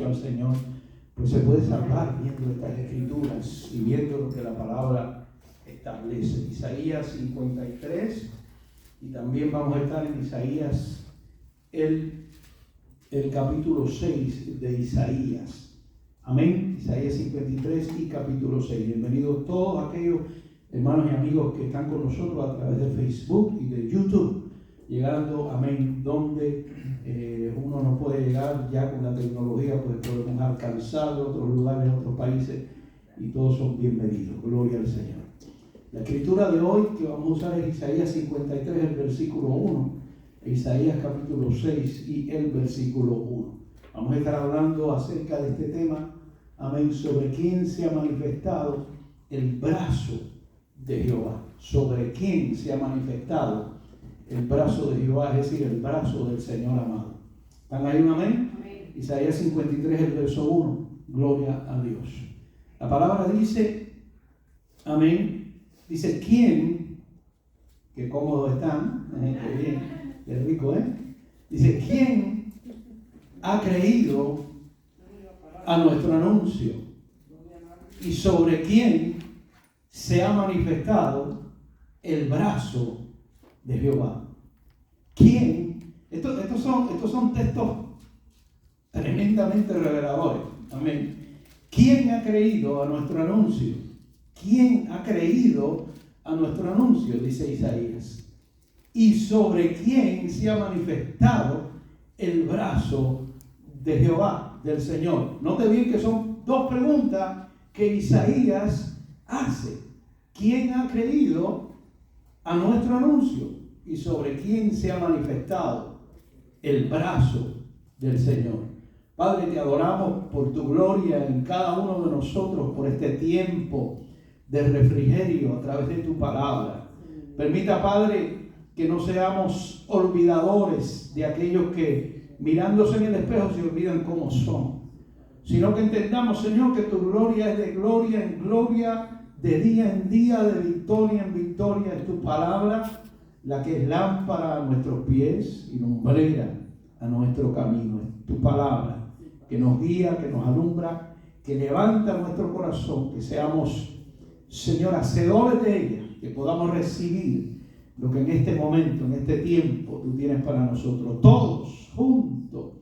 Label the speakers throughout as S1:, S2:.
S1: al Señor, pues se puede salvar viendo estas escrituras y viendo lo que la palabra establece. Isaías 53, y también vamos a estar en Isaías, el capítulo 6 de Isaías. Amén. Isaías 53 y capítulo 6. Bienvenidos todos aquellos hermanos y amigos que están con nosotros a través de Facebook y de YouTube, llegando, amén, donde uno no puede llegar ya con la tecnología, pues podemos alcanzar otros lugares, otros países, y todos son bienvenidos. Gloria al Señor. La escritura de hoy que vamos a usar es Isaías 53, el versículo 1, e Isaías capítulo 6 y el versículo 1. Vamos a estar hablando acerca de este tema, amén, sobre quién se ha manifestado el brazo de Jehová. Sobre quién se ha manifestado el brazo de Jehová, es decir, el brazo del Señor amado. ¿Están ahí un amén? Amén. Isaías 53, el verso 1. Gloria a Dios. La palabra dice, amén, dice, ¿quién? Qué cómodos están, qué bien, qué rico, Dice, ¿quién ha creído a nuestro anuncio? ¿Y sobre quién se ha manifestado el brazo de Jehová? ¿Quién? Estos son textos tremendamente reveladores. Amén. ¿Quién ha creído a nuestro anuncio? ¿Quién ha creído a nuestro anuncio? Dice Isaías. ¿Y sobre quién se ha manifestado el brazo de Jehová, del Señor? Note bien que son dos preguntas que Isaías hace. ¿Quién ha creído a nuestro anuncio? ¿Y sobre quién se ha manifestado el brazo del Señor? Padre, te adoramos por tu gloria en cada uno de nosotros, por este tiempo de refrigerio a través de tu palabra. Permita, Padre, que no seamos olvidadores de aquellos que mirándose en el espejo se olvidan cómo son, sino que entendamos, Señor, que tu gloria es de gloria en gloria, de día en día, de victoria en victoria. Es tu palabra la que es lámpara a nuestros pies y lumbrera a nuestro camino. Es tu palabra que nos guía, que nos alumbra, que levanta nuestro corazón, que seamos, Señor, hacedores de ella, que podamos recibir lo que en este momento, en este tiempo, tú tienes para nosotros, todos juntos,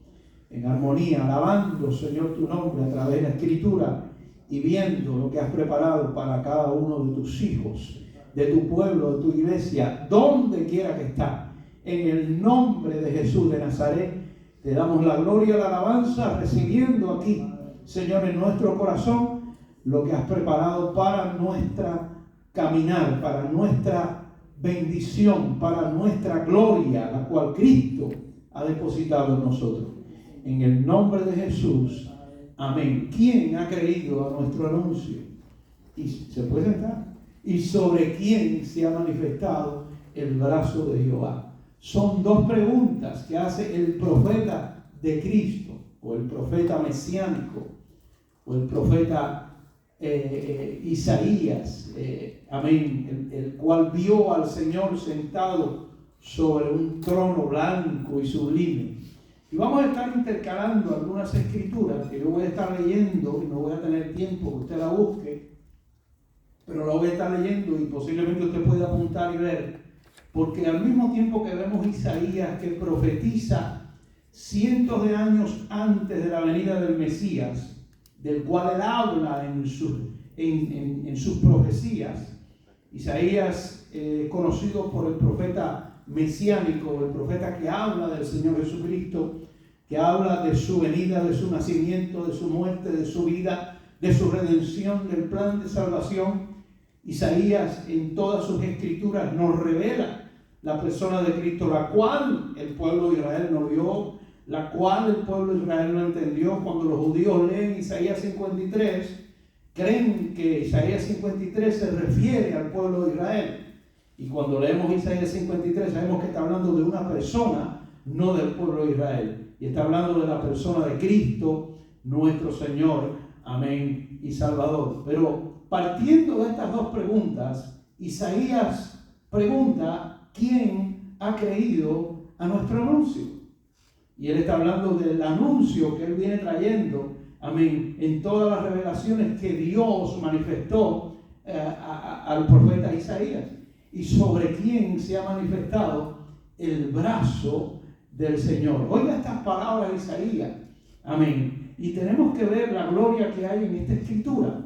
S1: en armonía, alabando, Señor, tu nombre a través de la Escritura y viendo lo que has preparado para cada uno de tus hijos, de tu pueblo, de tu iglesia, donde quiera que está. En el nombre de Jesús de Nazaret, te damos la gloria y la alabanza, recibiendo aquí, Señor, en nuestro corazón, lo que has preparado para nuestra caminar, para nuestra bendición, para nuestra gloria, la cual Cristo ha depositado en nosotros. En el nombre de Jesús, amén. ¿Quién ha creído a nuestro anuncio? Y se puede sentar. ¿Y sobre quién se ha manifestado el brazo de Jehová? Son dos preguntas que hace el profeta de Cristo, o el profeta mesiánico, o el profeta Isaías, amén, el cual vio al Señor sentado sobre un trono blanco y sublime. Y vamos a estar intercalando algunas escrituras que yo voy a estar leyendo, y no voy a tener tiempo que usted la busque, pero la voy a estar leyendo y posiblemente usted pueda apuntar y ver, porque al mismo tiempo que vemos Isaías que profetiza cientos de años antes de la venida del Mesías, del cual él habla en sus profecías. Isaías es conocido por el profeta mesiánico, el profeta que habla del Señor Jesucristo, que habla de su venida, de su nacimiento, de su muerte, de su vida, de su redención, del plan de salvación. Isaías en todas sus escrituras nos revela la persona de Cristo, la cual el pueblo de Israel no vio, la cual el pueblo de Israel no entendió. Cuando los judíos leen Isaías 53, creen que Isaías 53 se refiere al pueblo de Israel. Y cuando leemos Isaías 53 sabemos que está hablando de una persona, no del pueblo de Israel. Y está hablando de la persona de Cristo, nuestro Señor, amén, y Salvador. Pero partiendo de estas dos preguntas, Isaías pregunta, ¿quién ha creído a nuestro anuncio? Y él está hablando del anuncio que él viene trayendo, amén, en todas las revelaciones que Dios manifestó al profeta Isaías, y sobre quién se ha manifestado el brazo del Señor. Oiga estas palabras de Isaías, amén. Y tenemos que ver la gloria que hay en esta escritura,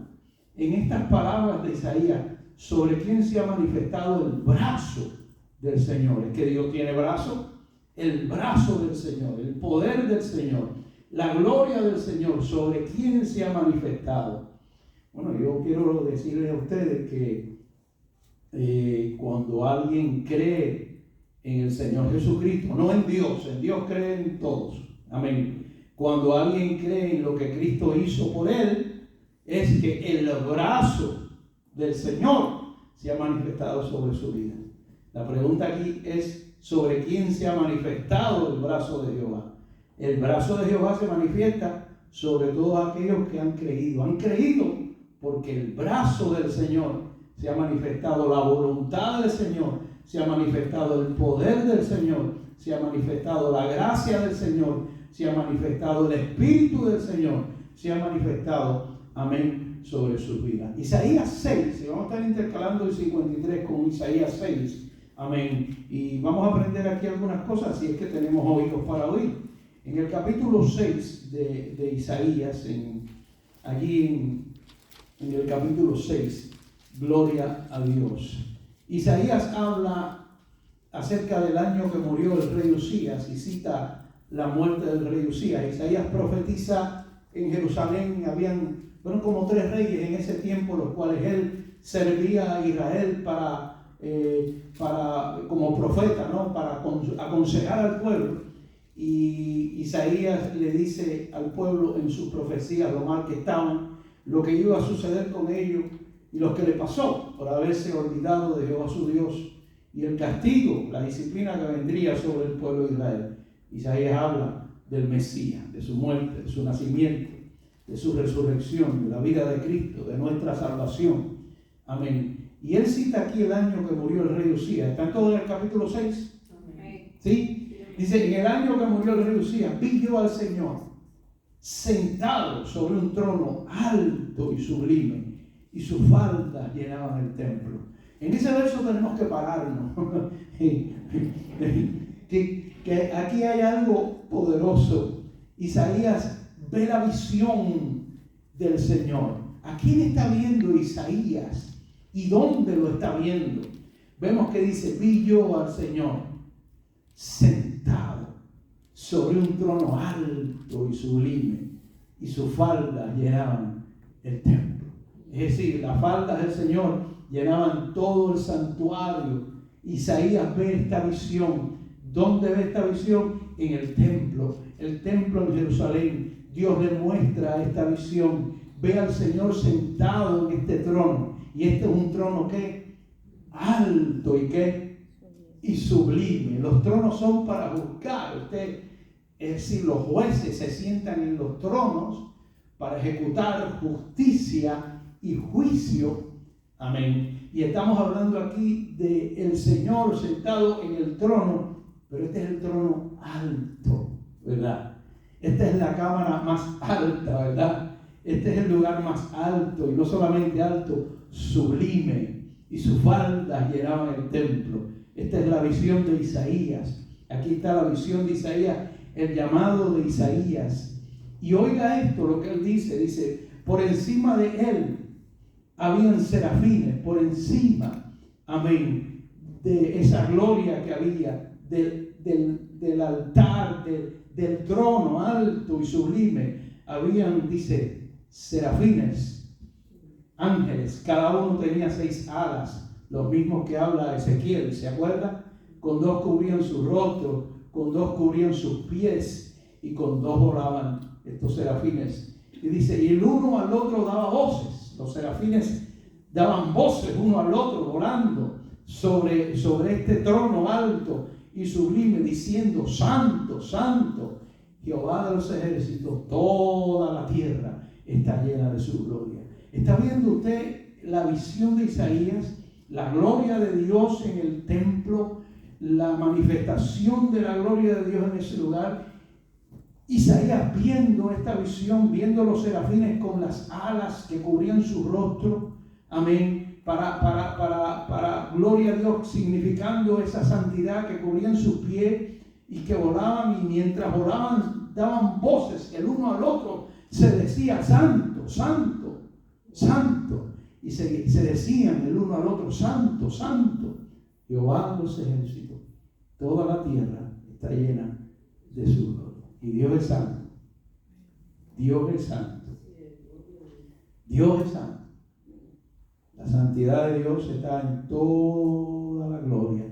S1: en estas palabras de Isaías, sobre quién se ha manifestado el brazo del Señor. Es que Dios tiene brazo. El brazo del Señor, el poder del Señor, la gloria del Señor, sobre quién se ha manifestado. Bueno, yo quiero decirles a ustedes que cuando alguien cree en el Señor Jesucristo, no en Dios creen todos, amén. Cuando alguien cree en lo que Cristo hizo por él, es que el brazo del Señor se ha manifestado sobre su vida. La pregunta aquí es: ¿sobre quién se ha manifestado el brazo de Jehová? El brazo de Jehová se manifiesta sobre todos aquellos que han creído. Han creído porque el brazo del Señor se ha manifestado, la voluntad del Señor se ha manifestado, el poder del Señor se ha manifestado, la gracia del Señor se ha manifestado, el Espíritu del Señor se ha manifestado, amén, sobre sus vidas. Isaías 6, y vamos a estar intercalando el 53 con Isaías 6. Amén. Y vamos a aprender aquí algunas cosas si es que tenemos oídos para oír. En el capítulo 6 de Isaías, allí en el capítulo 6, gloria a Dios. Isaías habla acerca del año que murió el rey Usías y cita la muerte del rey Usías. Isaías profetiza en Jerusalén, fueron como 3 reyes en ese tiempo, los cuales él servía a Israel como profeta, ¿no? Para aconsejar al pueblo. Y Isaías le dice al pueblo en sus profecías lo mal que estaban, lo que iba a suceder con ellos y lo que le pasó por haberse olvidado de Jehová su Dios, y el castigo, la disciplina que vendría sobre el pueblo de Israel. Isaías habla del Mesías, de su muerte, de su nacimiento, de su resurrección, de la vida de Cristo, de nuestra salvación. Amén. Y él cita aquí el año que murió el rey Usías. ¿Está todo en el capítulo 6? ¿Sí? Dice: en el año que murió el rey Usías, vi yo al Señor sentado sobre un trono alto y sublime, y sus faldas llenaban el templo. En ese verso tenemos que pararnos. que aquí hay algo poderoso. Isaías ve la visión del Señor. ¿A quién está viendo Isaías? ¿Y dónde lo está viendo? Vemos que dice: vi yo al Señor sentado sobre un trono alto y sublime, y sus faldas llenaban el templo. Es decir, las faldas del Señor llenaban todo el santuario. Isaías ve esta visión. ¿Dónde ve esta visión? En el templo en Jerusalén. Dios le muestra esta visión. Ve al Señor sentado en este trono. Y este es un trono que alto y sublime. Los tronos son para juzgar. Es decir, los jueces se sientan en los tronos para ejecutar justicia y juicio. Amén. Y estamos hablando aquí del Señor sentado en el trono, pero este es el trono alto, ¿verdad? Esta es la cámara más alta, ¿verdad? Este es el lugar más alto, y no solamente alto, sublime, y sus faldas llenaban el templo. Esta es la visión de Isaías. Aquí está la visión de Isaías, el llamado de Isaías. Y oiga esto, lo que él dice, por encima de él habían serafines, por encima, amén, de esa gloria que había, del altar, del trono alto y sublime, habían, dice, serafines, ángeles, cada uno tenía 6 alas, los mismos que habla Ezequiel, ¿se acuerda? Con 2 cubrían su rostro, con 2 cubrían sus pies, y con 2 volaban estos serafines. Y dice, y el uno al otro daba voces. Los serafines daban voces uno al otro, volando sobre este trono alto y sublime, diciendo: Santo, Santo, Jehová de los ejércitos, toda la tierra está llena de su gloria. ¿Está viendo usted la visión de Isaías? La gloria de Dios en el templo, la manifestación de la gloria de Dios en ese lugar. Isaías, viendo esta visión, viendo los serafines con las alas que cubrían su rostro, amén, para gloria a Dios, significando esa santidad, que cubrían sus pies y que volaban, y mientras volaban daban voces el uno al otro, se decía: santo, santo, santo, y se decían el uno al otro: santo, santo, Jehová de los ejércitos, toda la tierra está llena de su gloria. Y Dios es santo, Dios es santo, Dios es santo. La santidad de Dios está en toda la gloria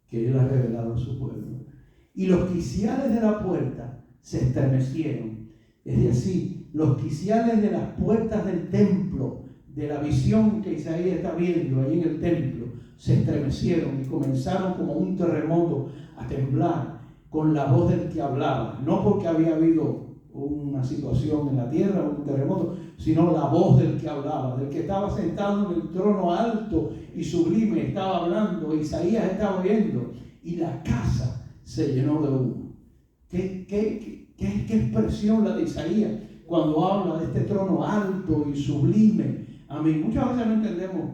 S1: que Él ha revelado a su pueblo. Y los quiciales de la puerta se estremecieron. Es decir, los quiciales de las puertas del templo, de la visión que Isaías está viendo ahí en el templo, se estremecieron y comenzaron como un terremoto a temblar con la voz del que hablaba. No porque había habido una situación en la tierra, un terremoto, sino la voz del que hablaba, del que estaba sentado en el trono alto y sublime, estaba hablando. Isaías estaba oyendo, y la casa se llenó de humo. ¿Qué expresión la de Isaías cuando habla de este trono alto y sublime? Amén. Muchas veces no entendemos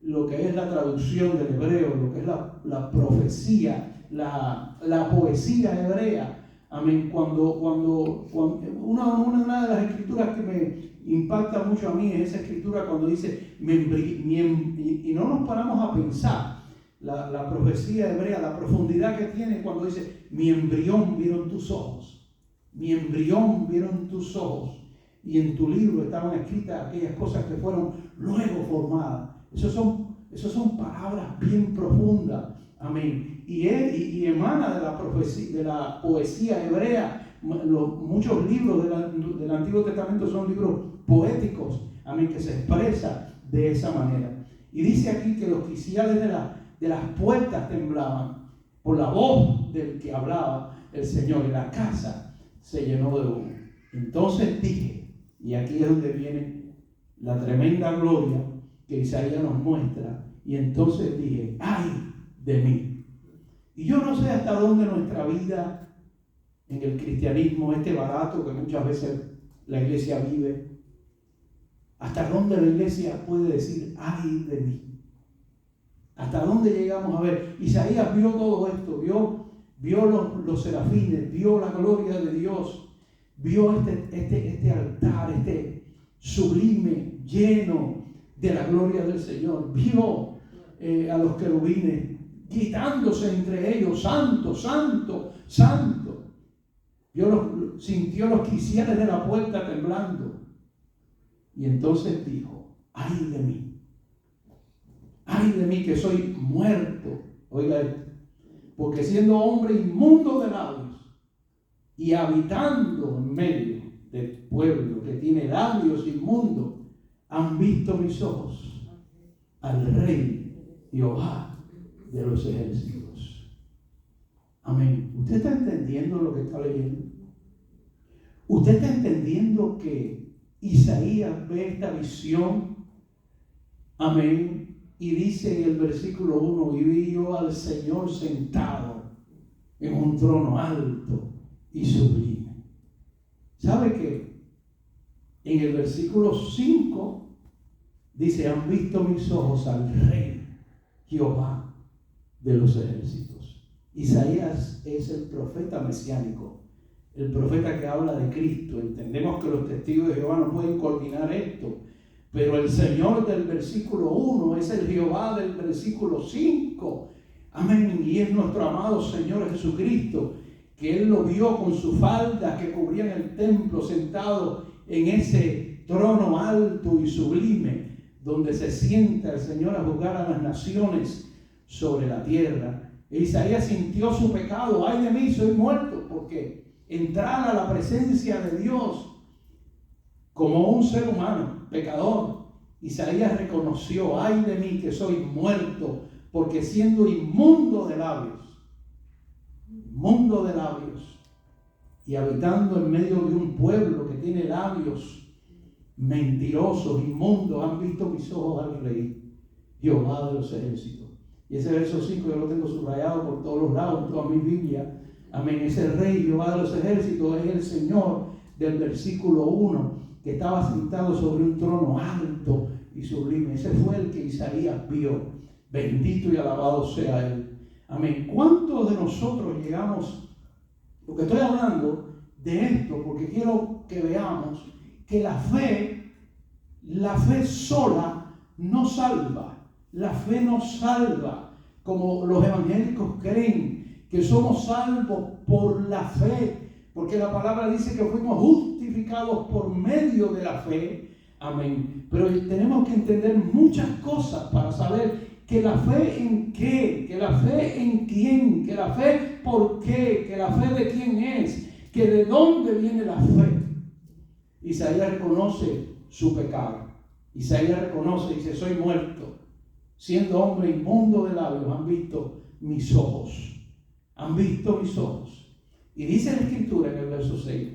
S1: lo que es la traducción del hebreo, lo que es la profecía, la poesía hebrea. Amén. Cuando una de las escrituras que me impacta mucho a mí es esa escritura cuando dice y no nos paramos a pensar la profecía hebrea, la profundidad que tiene cuando dice: mi embrión vieron tus ojos, mi embrión vieron tus ojos, y en tu libro estaban escritas aquellas cosas que fueron luego formadas. Esas son palabras bien profundas. Amén. Y emana de la profecía, de la poesía hebrea. Muchos libros del Antiguo Testamento son libros poéticos, amén, que se expresa de esa manera. Y dice aquí que los quiciales de las puertas temblaban por la voz del que hablaba el Señor, y la casa se llenó de humo. Entonces dije, y aquí es donde viene la tremenda gloria que Isaías nos muestra, y entonces dije: ¡ay de mí! Y yo no sé hasta dónde nuestra vida en el cristianismo, este barato que muchas veces la iglesia vive, hasta dónde la iglesia puede decir: ¡ay de mí! ¿Hasta dónde llegamos a ver? Isaías vio todo esto, vio los serafines, vio la gloria de Dios, vio este altar, sublime, lleno de la gloria del Señor, vio a los querubines gritándose entre ellos: santo, santo, santo. Sintió los quiciales de la puerta temblando, y entonces dijo: ¡ay de mí! ¡Ay de mí, que soy muerto! Oiga esto: porque siendo hombre inmundo de labios y habitando en medio del pueblo que tiene labios inmundos, han visto mis ojos al Rey Jehová de los ejércitos. Amén. ¿Usted está entendiendo lo que está leyendo? ¿Usted está entendiendo que Isaías ve esta visión? Amén. Y dice en el versículo 1: y vi yo al Señor sentado en un trono alto y sublime. ¿Sabe qué? En el versículo 5 dice: han visto mis ojos al Rey Jehová de los ejércitos. Isaías es el profeta mesiánico, el profeta que habla de Cristo. Entendemos que los testigos de Jehová no pueden coordinar esto, pero el Señor del versículo 1 es el Jehová del versículo 5. Amén. Y es nuestro amado Señor Jesucristo, que Él lo vio con sus faldas que cubrían el templo, sentado en ese trono alto y sublime, donde se sienta el Señor a juzgar a las naciones sobre la tierra. E Isaías sintió su pecado: ¡ay de mí, soy muerto! Porque entrar a la presencia de Dios como un ser humano pecador, Isaías reconoció: ¡ay de mí, que soy muerto! Porque siendo inmundo de labios y habitando en medio de un pueblo que tiene labios mentirosos, inmundos, han visto mis ojos al Rey Jehová de los ejércitos. Y ese verso 5 yo lo tengo subrayado por todos los lados en toda mi Biblia, Amén. Es el Rey Jehová de los ejércitos, es el Señor del versículo 1, que estaba sentado sobre un trono alto y sublime. Ese fue el que Isaías vio. Bendito y alabado sea Él. Amén. ¿Cuántos de nosotros llegamos? Porque estoy hablando de esto, porque quiero que veamos que la fe sola no salva. La fe no salva, como los evangélicos creen que somos salvos por la fe, porque la palabra dice que fuimos justificados por medio de la fe. Amén. Pero tenemos que entender muchas cosas para saber que la fe en qué, que la fe en quién, que la fe por qué, que la fe de quién es, que de dónde viene la fe. Isaías reconoce su pecado. Isaías reconoce y dice: soy muerto, siendo hombre inmundo de labios, han visto mis ojos. Han visto mis ojos. Y dice la Escritura en el verso 6: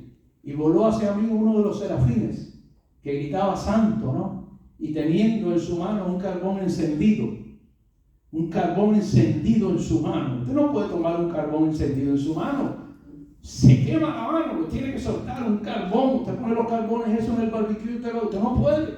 S1: y voló hacia mí uno de los serafines, que gritaba santo, ¿no? Y teniendo en su mano un carbón encendido. Un carbón encendido en su mano. Usted no puede tomar un carbón encendido en su mano. Se quema la mano, usted tiene que soltar un carbón. Usted pone los carbones eso en el barbecue y usted no puede.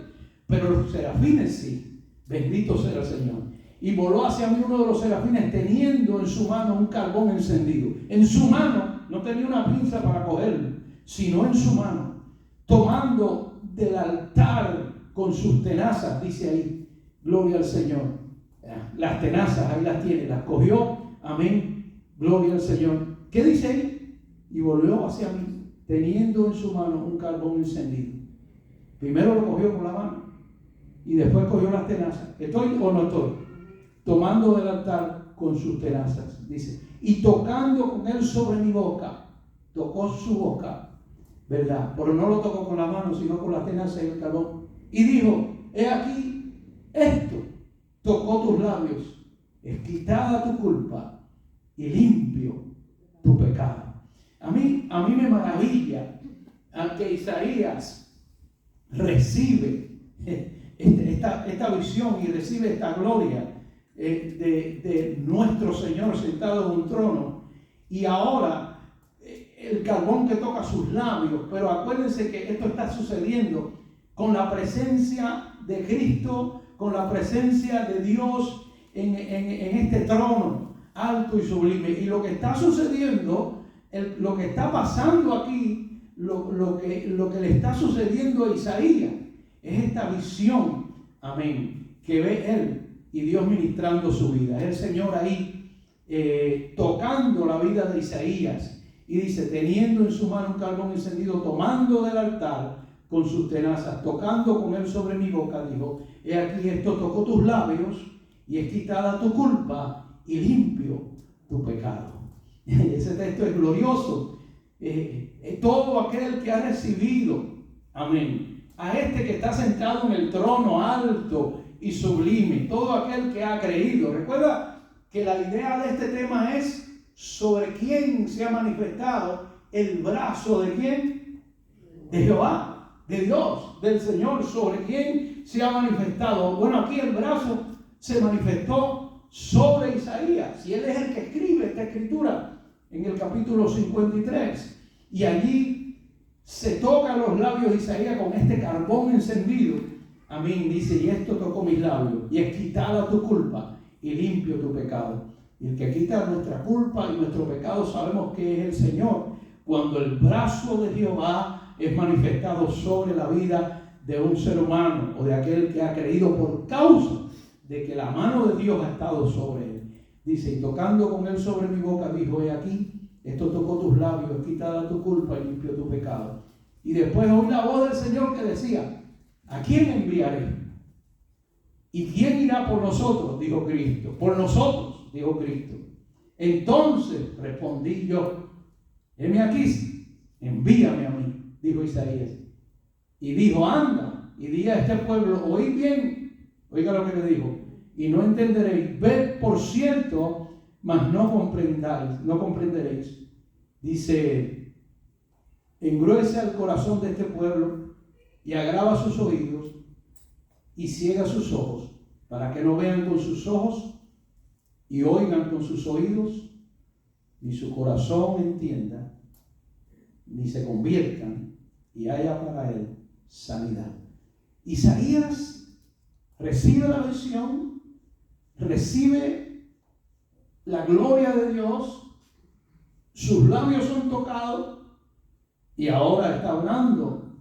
S1: Pero los serafines sí. Bendito sea el Señor. Y voló hacia mí uno de los serafines teniendo en su mano un carbón encendido. En su mano, no tenía una pinza para cogerlo, sino en su mano, tomando del altar con sus tenazas, dice ahí, gloria al Señor. Las tenazas, ahí las tiene, las cogió, amén, gloria al Señor. ¿Qué dice ahí? Y volvió hacia mí, teniendo en su mano un carbón encendido. Primero lo cogió con la mano y después cogió las tenazas. ¿Estoy o no estoy? Tomando del altar con sus tenazas, dice, y tocando con él sobre mi boca, tocó su boca, ¿verdad? Pero no lo tocó con la mano, sino con las tenazas y el carbón. Y dijo: he aquí, esto tocó tus labios, es quitada tu culpa y limpio tu pecado. A mí me maravilla que Isaías recibe esta visión y recibe esta gloria de nuestro Señor sentado en un trono, y ahora el carbón que toca sus labios. Pero acuérdense que esto está sucediendo con la presencia de Cristo, con la presencia de Dios en este trono alto y sublime. Y lo que está sucediendo, lo que está pasando aquí, lo que le está sucediendo a Isaías, es esta visión, amén, que ve él y Dios ministrando su vida. Es el Señor ahí tocando la vida de Isaías, y dice: teniendo en su mano un carbón encendido, tomando del altar con sus tenazas, tocando con él sobre mi boca, dijo: he aquí, esto tocó tus labios y es quitada tu culpa y limpio tu pecado. Ese texto es glorioso. Todo aquel que ha recibido, amén, a este que está sentado en el trono alto y sublime, todo aquel que ha creído. Recuerda que la idea de este tema es sobre quién se ha manifestado el brazo de quién, de Jehová, de Dios, del Señor, sobre quién se ha manifestado. Bueno, aquí el brazo se manifestó sobre Isaías, y él es el que escribe esta escritura en el capítulo 53, y allí se toca los labios de Isaías con este carbón encendido. Amén, dice: y esto tocó mis labios, y es quitada tu culpa y limpio tu pecado. Y el que quita nuestra culpa y nuestro pecado sabemos que es el Señor, cuando el brazo de Jehová es manifestado sobre la vida de un ser humano o de aquel que ha creído por causa de que la mano de Dios ha estado sobre él. Dice: y tocando con él sobre mi boca, dijo: he aquí, esto tocó tus labios, es quitada tu culpa y limpio tu pecado. Y después oí la voz del Señor que decía: ¿a quién enviaré? ¿Y quién irá por nosotros? Dijo Cristo. Por nosotros, dijo Cristo. Entonces respondí yo: heme aquí, envíame a mí, dijo Isaías. Y dijo: anda y di a este pueblo, oíd bien, oiga lo que le dijo, y no entenderéis, ved por cierto, mas no comprenderéis. Dice: engruesa el corazón de este pueblo y agrava sus oídos y ciega sus ojos, para que no vean con sus ojos y oigan con sus oídos ni su corazón entienda, ni se conviertan y haya para él sanidad. Isaías recibe la visión, recibe la gloria de Dios, sus labios son tocados y ahora está hablando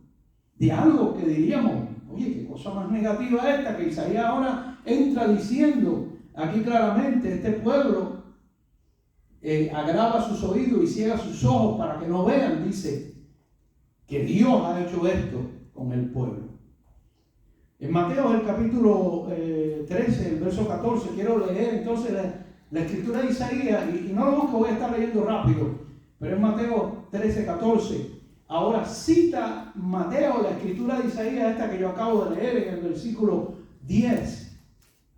S1: de algo que diríamos, oye, qué cosa más negativa esta, que Isaías ahora entra diciendo aquí claramente, este pueblo agrava sus oídos y ciega sus ojos para que no vean, dice que Dios ha hecho esto con el pueblo. En Mateo, el capítulo 13, el verso 14, quiero leer entonces la escritura de Isaías, y no lo busco, voy a estar leyendo rápido, pero en Mateo 13, 14, ahora cita Mateo la escritura de Isaías, esta que yo acabo de leer en el versículo 10.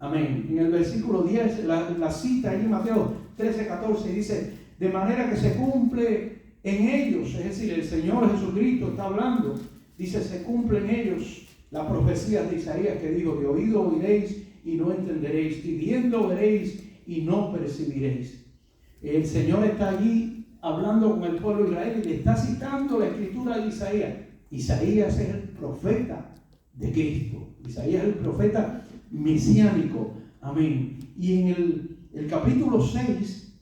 S1: Amén. En el versículo 10, la cita ahí, Mateo 13, 14, dice, de manera que se cumple en ellos, es decir, el Señor Jesucristo está hablando, dice, se cumple en ellos la profecía de Isaías que dijo, de oído oiréis y no entenderéis, y viendo veréis y no percibiréis. El Señor está allí hablando con el pueblo de Israel y le está citando la escritura de Isaías. Isaías es el profeta de Cristo. Isaías es el profeta mesiánico. Amén. Y en el capítulo 6,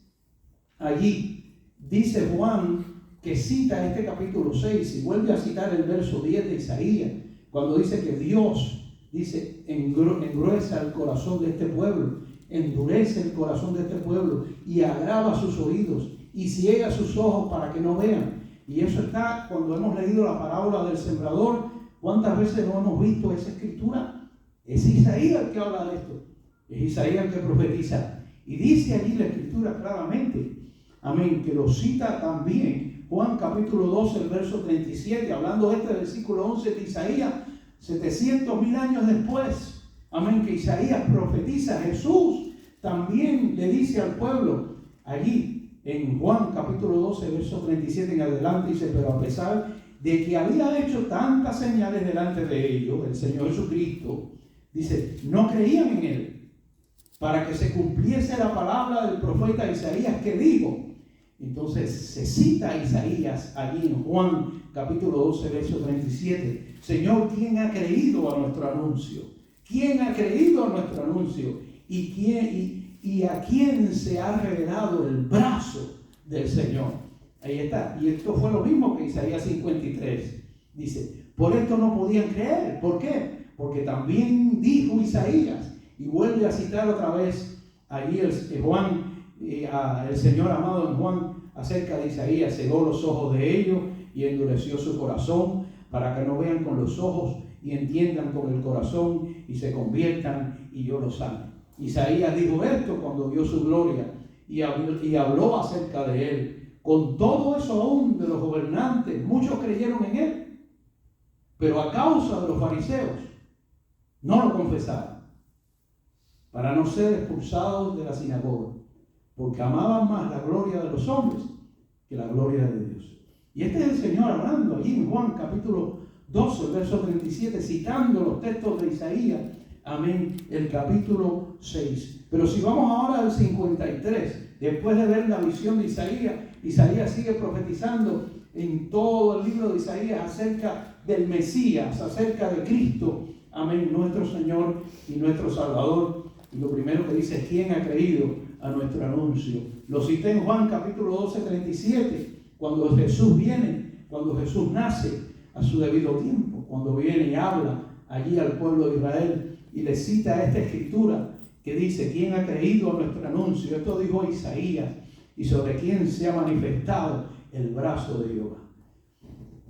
S1: allí dice Juan que cita este capítulo 6 y vuelve a citar el verso 10 de Isaías, cuando dice que Dios, dice, engruesa el corazón de este pueblo, endurece el corazón de este pueblo y agrava sus oídos y ciega sus ojos para que no vean. Y eso está cuando hemos leído la parábola del sembrador. ¿Cuántas veces no hemos visto esa escritura? Es Isaías el que habla de esto. Es Isaías el que profetiza. Y dice allí la escritura claramente, amén, que lo cita también Juan capítulo 12, el verso 37, hablando de este versículo 11 de Isaías, 700,000 años después, amén, que Isaías profetiza. Jesús también le dice al pueblo, allí en Juan capítulo 12, verso 37 en adelante, dice, pero a pesar de que había hecho tantas señales delante de ellos, el Señor Jesucristo, dice, no creían en él, para que se cumpliese la palabra del profeta Isaías que dijo. Entonces se cita a Isaías allí en Juan capítulo 12, verso 37. Señor, ¿quién ha creído a nuestro anuncio? ¿Quién ha creído a nuestro anuncio? ¿Y a quién se ha revelado el brazo del Señor? Ahí está. Y esto fue lo mismo que Isaías 53. Dice, por esto no podían creer. ¿Por qué? Porque también dijo Isaías, y vuelve a citar otra vez allí el Señor amado en Juan acerca de Isaías, cegó los ojos de ellos y endureció su corazón para que no vean con los ojos y entiendan con el corazón y se conviertan y yo los sane. Isaías dijo esto cuando vio su gloria y habló acerca de él. Con todo eso aún de los gobernantes, muchos creyeron en él, pero a causa de los fariseos no lo confesaron, para no ser expulsados de la sinagoga, porque amaban más la gloria de los hombres que la gloria de Dios. Y este es el Señor hablando allí en Juan capítulo 12, verso 37, citando los textos de Isaías, amén, el capítulo 6. Pero si vamos ahora al 53, después de ver la visión de Isaías, Isaías sigue profetizando en todo el libro de Isaías acerca del Mesías, acerca de Cristo, amén, nuestro Señor y nuestro Salvador. Y lo primero que dice es, ¿quién ha creído a nuestro anuncio? Lo cité en Juan capítulo 12, 37, cuando Jesús viene, cuando Jesús nace a su debido tiempo, cuando viene y habla allí al pueblo de Israel y le cita esta escritura que dice, ¿quién ha creído a nuestro anuncio? Esto dijo Isaías, y sobre quién se ha manifestado el brazo de Jehová.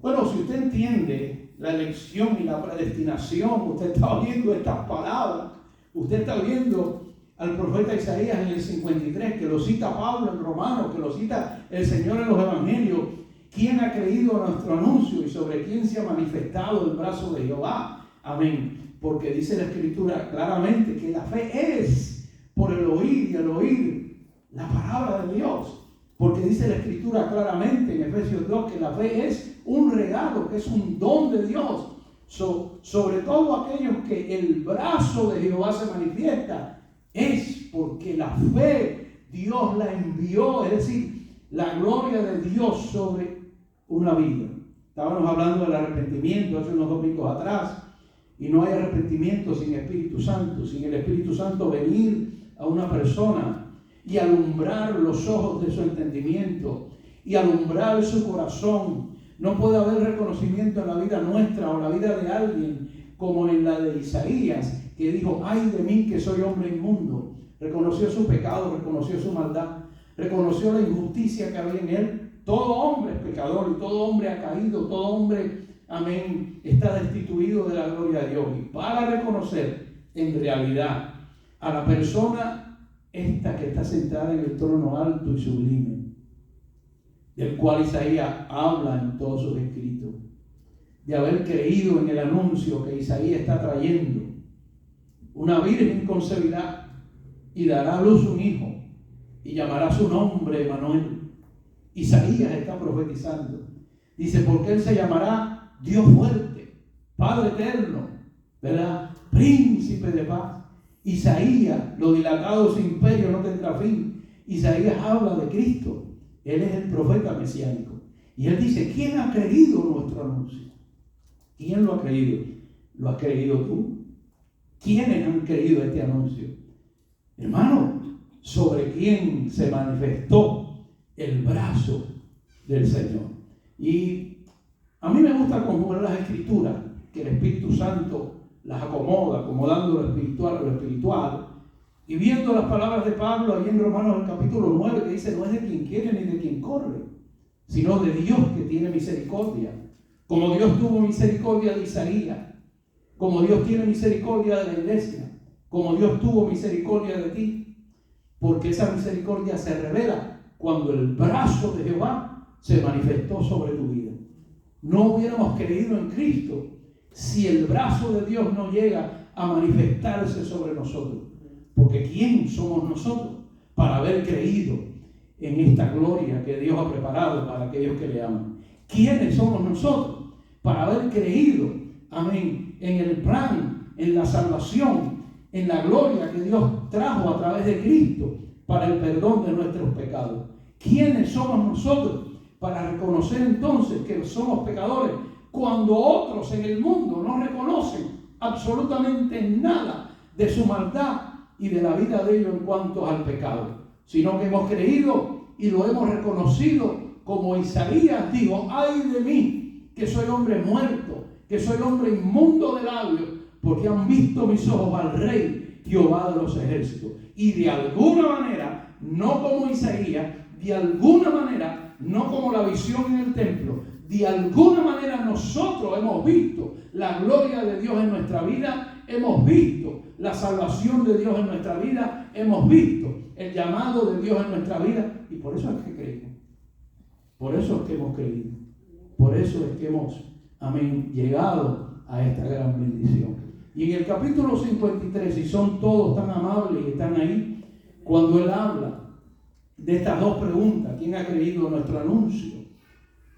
S1: Bueno, si usted entiende la elección y la predestinación, usted está oyendo estas palabras, usted está viendo al profeta Isaías en el 53, que lo cita Pablo en Romanos, que lo cita el Señor en los Evangelios. ¿Quién ha creído a nuestro anuncio y sobre quién se ha manifestado el brazo de Jehová? Amén. Porque dice la Escritura claramente que la fe es por el oír y el oír la palabra de Dios. Porque dice la Escritura claramente en Efesios 2 que la fe es un regalo, que es un don de Dios. Sobre todo aquellos que el brazo de Jehová se manifiesta, es porque la fe Dios la envió, es decir, la gloria de Dios sobre una vida. Estábamos hablando del arrepentimiento hace unos domingos atrás, y no hay arrepentimiento sin Espíritu Santo, sin el Espíritu Santo venir a una persona y alumbrar los ojos de su entendimiento y alumbrar su corazón. No puede haber reconocimiento en la vida nuestra o la vida de alguien como en la de Isaías, que dijo: ay de mí que soy hombre inmundo. Reconoció su pecado, reconoció su maldad, reconoció la injusticia que había en él. Todo hombre es pecador y todo hombre ha caído, todo hombre, amén, está destituido de la gloria de Dios. Y para reconocer en realidad a la persona esta que está sentada en el trono alto y sublime, del cual Isaías habla en todos sus escritos, de haber creído en el anuncio que Isaías está trayendo: una virgen concebirá y dará a luz un hijo y llamará su nombre Emmanuel. Isaías está profetizando. Dice: porque él se llamará Dios fuerte, Padre eterno, ¿verdad? Príncipe de paz. Isaías, lo dilatado de su imperio no tendrá fin. Isaías habla de Cristo. Él es el profeta mesiánico. Y él dice: ¿quién ha creído nuestro anuncio? ¿Quién lo ha creído? ¿Lo has creído tú? ¿Quiénes han creído este anuncio? Hermano, ¿sobre quién se manifestó el brazo del Señor? Y a mí me gusta conjugar las escrituras, que el Espíritu Santo las acomoda, acomodando lo espiritual a lo espiritual, y viendo las palabras de Pablo ahí en Romanos el capítulo 9, que dice: no es de quien quiere ni de quien corre, sino de Dios que tiene misericordia. Como Dios tuvo misericordia de Isaías, como Dios tiene misericordia de la iglesia, como Dios tuvo misericordia de ti, porque esa misericordia se revela cuando el brazo de Jehová se manifestó sobre tu vida. No hubiéramos creído en Cristo si el brazo de Dios no llega a manifestarse sobre nosotros. Porque ¿quién somos nosotros para haber creído en esta gloria que Dios ha preparado para aquellos que le aman? ¿Quiénes somos nosotros para haber creído, amén, en el plan, en la salvación, en la gloria que Dios trajo a través de Cristo para el perdón de nuestros pecados? ¿Quiénes somos nosotros para reconocer entonces que somos pecadores cuando otros en el mundo no reconocen absolutamente nada de su maldad y de la vida de ellos en cuanto al pecado? Sino que hemos creído y lo hemos reconocido, como Isaías dijo: ay de mí que soy hombre muerto, que soy hombre inmundo de labios, porque han visto mis ojos al Rey Jehová de los ejércitos. Y de alguna manera, no como Isaías, de alguna manera, no como la visión en el templo, de alguna manera nosotros hemos visto la gloria de Dios en nuestra vida, hemos visto la salvación de Dios en nuestra vida, hemos visto el llamado de Dios en nuestra vida, y por eso es que creímos. Por eso es que hemos creído. Por eso es que hemos, amén, llegado a esta gran bendición. Y en el capítulo 53, y son todos tan amables y están ahí, cuando él habla de estas dos preguntas: ¿quién ha creído nuestro anuncio?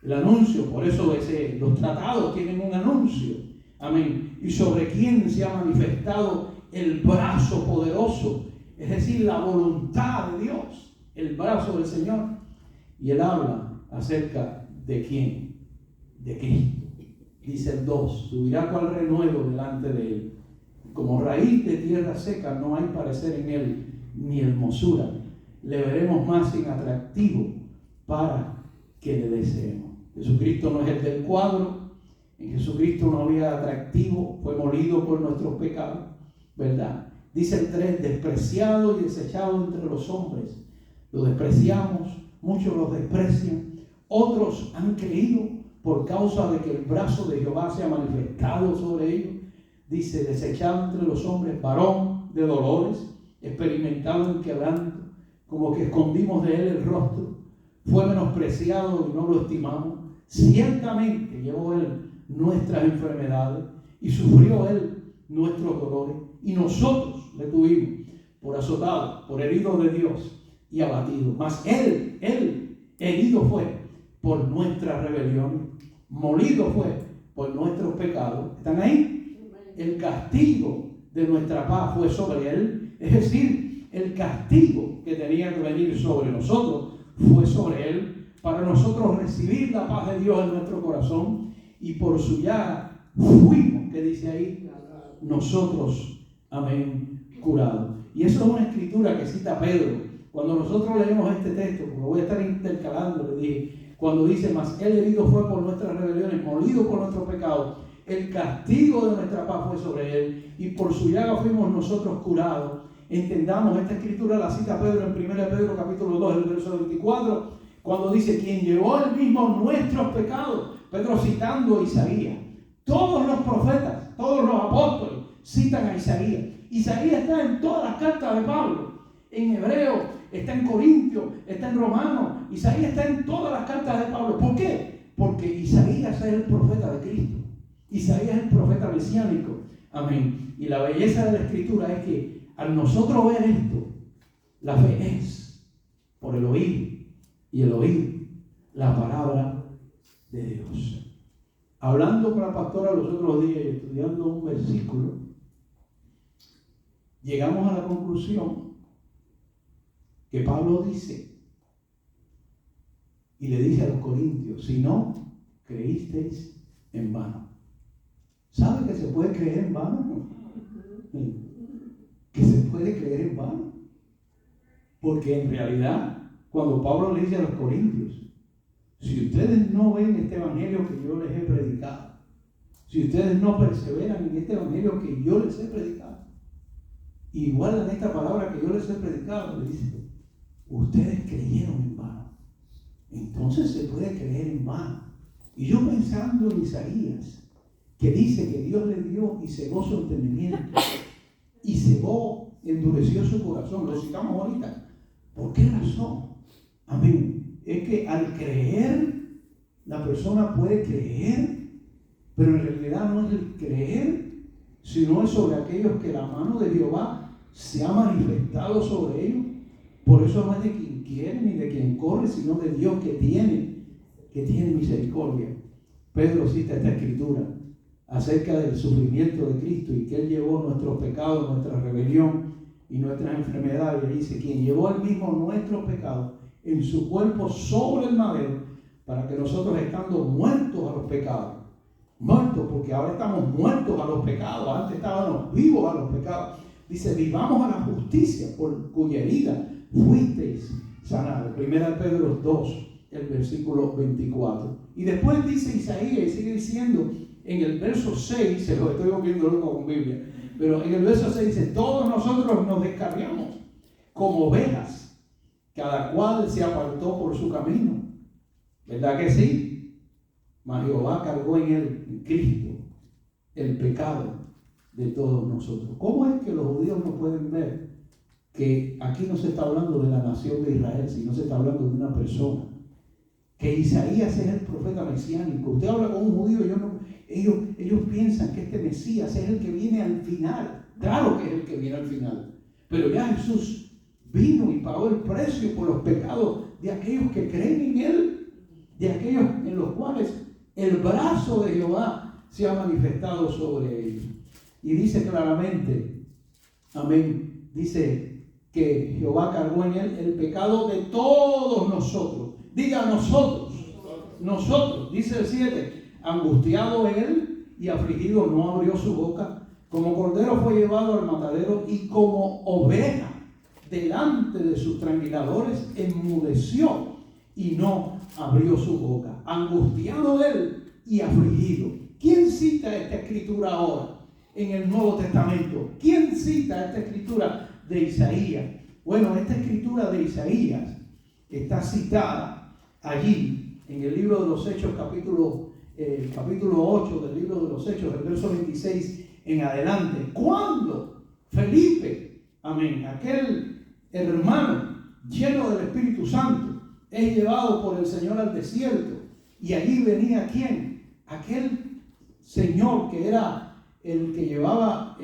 S1: El anuncio, por eso los tratados tienen un anuncio, amén. Y sobre quién se ha manifestado el brazo poderoso, es decir, la voluntad de Dios, el brazo del Señor. Y él habla acerca de quién, de Cristo. Dice el 2: subirá cual renuevo delante de él. Como raíz de tierra seca no hay parecer en él ni hermosura. Le veremos más sin atractivo para que le deseemos. Jesucristo no es el del cuadro. En Jesucristo no había atractivo. Fue molido por nuestros pecados, ¿verdad? Dice el 3: despreciado y desechado entre los hombres. Lo despreciamos, muchos lo desprecian. Otros han creído por causa de que el brazo de Jehová se ha manifestado sobre ellos. Dice: desechado entre los hombres, varón de dolores, experimentado en quebranto, como que escondimos de él el rostro. Fue menospreciado y no lo estimamos. Ciertamente llevó él nuestras enfermedades y sufrió él nuestros dolores. Y nosotros le tuvimos por azotado, por herido de Dios y abatido. Mas él herido fue por nuestras rebeliones, molido fue por nuestros pecados. ¿Están ahí? El castigo de nuestra paz fue sobre él. Es decir, el castigo que tenía que venir sobre nosotros fue sobre él, para nosotros recibir la paz de Dios en nuestro corazón, y por su llaga fuimos, ¿qué dice ahí? Nosotros, amén, curados. Y eso es una escritura que cita Pedro. Cuando nosotros leemos este texto, porque voy a estar intercalando, le dije, cuando dice, mas él herido fue por nuestras rebeliones, molido por nuestros pecados, el castigo de nuestra paz fue sobre él, y por su llaga fuimos nosotros curados. Entendamos, esta escritura la cita Pedro en 1 Pedro capítulo 2, el verso 24, cuando dice, quien llevó él mismo nuestros pecados. Pedro citando a Isaías. Todos los profetas, todos los apóstoles citan a Isaías. Isaías está en todas las cartas de Pablo, en Hebreo, está en Corintios, está en Romanos. Isaías está en todas las cartas de Pablo. ¿Por qué? Porque Isaías es el profeta de Cristo. Isaías es el profeta mesiánico. Amén. Y la belleza de la escritura es que al nosotros ver esto, la fe es por el oír, y el oír la palabra de Dios. Hablando con la pastora los otros días y estudiando un versículo, llegamos a la conclusión que Pablo dice, y le dice a los corintios, si no creísteis en vano. ¿Sabe que se puede creer en vano? Que se puede creer en vano. Porque en realidad, cuando Pablo le dice a los corintios, si ustedes no ven este evangelio que yo les he predicado, si ustedes no perseveran en este evangelio que yo les he predicado, y guardan esta palabra que yo les he predicado, le dice, ustedes creyeron en vano. Entonces se puede creer en vano. Y yo pensando en Isaías, que dice que Dios le dio y cegó su entendimiento, y cegó, endureció su corazón, lo citamos ahorita. ¿Por qué razón? Amén. Es que al creer, la persona puede creer, pero en realidad no es el creer, sino es sobre aquellos que la mano de Jehová se ha manifestado sobre ellos. Por eso no es de quien quiere ni de quien corre, sino de Dios que tiene misericordia. Pedro cita esta escritura acerca del sufrimiento de Cristo y que Él llevó nuestros pecados, nuestra rebelión y nuestras enfermedades. Y dice, quien llevó Él mismo nuestros pecados en su cuerpo sobre el madero, para que nosotros, estando muertos a los pecados, muertos porque ahora estamos muertos a los pecados, antes estábamos vivos a los pecados, dice, vivamos a la justicia, por cuya herida fuisteis sanados. 1 Pedro 2, el versículo 24. Y después dice Isaías, y sigue diciendo en el verso 6, se lo estoy volviendo loco con Biblia, pero en el verso 6 dice, todos nosotros nos descarriamos como ovejas, cada cual se apartó por su camino. ¿Verdad que sí? Mas Jehová cargó en él, en Cristo, el pecado de todos nosotros. ¿Cómo es que los judíos no pueden ver que aquí no se está hablando de la nación de Israel, sino se está hablando de una persona? Que Isaías es el profeta mesiánico. Usted habla con un judío y ellos piensan que este Mesías es el que viene al final. Claro que es el que viene al final. Pero ya Jesús vino y pagó el precio por los pecados de aquellos que creen en Él, de aquellos en los cuales el brazo de Jehová se ha manifestado sobre ellos. Y dice claramente, amén, dice que Jehová cargó en Él el pecado de todos nosotros. Diga nosotros, dice el 7, angustiado Él y afligido no abrió su boca, como cordero fue llevado al matadero y como oveja delante de sus tranquiladores enmudeció y no abrió su boca. Angustiado Él y afligido. ¿Quién cita esta escritura ahora en el Nuevo Testamento? ¿Quién cita esta escritura de Isaías? Bueno, esta escritura de Isaías está citada allí en el libro de los Hechos, capítulo 8 del libro de los Hechos, del verso 26 en adelante, cuando Felipe, amén, aquel hermano lleno del Espíritu Santo, es llevado por el Señor al desierto, y allí venía ¿quién? Aquel señor que era el que llevaba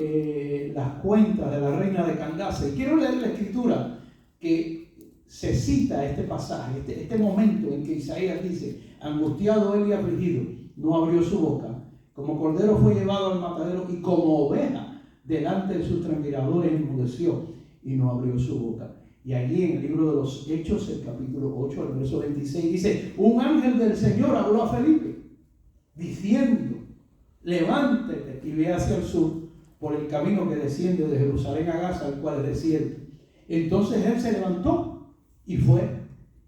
S1: las cuentas de la reina de Candace. Y quiero leer la escritura que se cita este pasaje, este momento en que Isaías dice, angustiado él y afligido, no abrió su boca, como cordero fue llevado al matadero y como oveja delante de sus tranquiladores enmudeció y no abrió su boca. Y allí en el libro de los Hechos, el capítulo 8, el verso 26, dice: un ángel del Señor habló a Felipe, diciendo: levántate y ve hacia el sur, por el camino que desciende de Jerusalén a Gaza, el cual es desierto. Entonces él se levantó y fue.